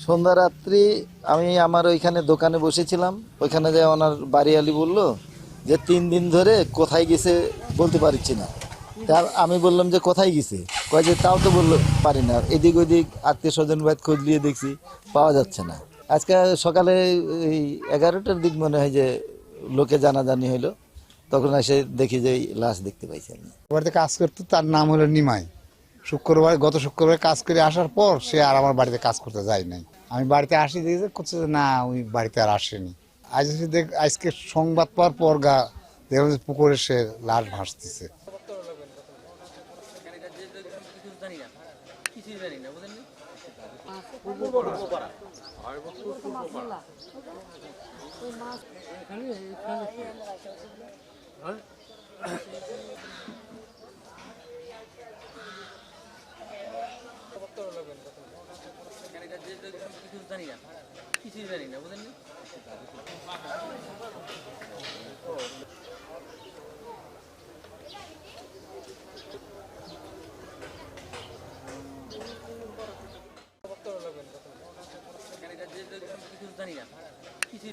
সন্ধ্যা রাত্রি আমি আমার ওইখানে দোকানে বসেছিলাম, ওইখানে যে ওনার বাড়িওয়ালি বললো যে 3 দিন ধরে কোথায় গেছে বলতে পারছি না। তা আমি বললাম যে কোথায় গেছে, কয় যে তাও তো বললো পারি না, এদিক ওইদিক আত্মীয় স্বজন ভাই খোঁজ নিয়ে দেখছি পাওয়া যাচ্ছে না। আজকে সকালে এই 11টার দিক মনে হয় যে লোকে জানাজানি হইলো, তখন এসে দেখি যে এই লাশ দেখতে পাইছি আমি। বাড়িতে কাজ করতো, তার নাম হলো নিমাই। গত শুক্রবার কাজ করে আসার পর সে আর আমার বাড়িতে কাজ করতে যায় নাই। আমি বাড়িতে আসি দেখি করছে যে না, ওই বাড়িতে আর আসেনি। আজকে সংবাদ পাওয়ার পর দেখলাম যে পুকুরে সে লাশ ভাসতেছে। কিছুই জানি না, বুঝলেন? জানি না, কিছুই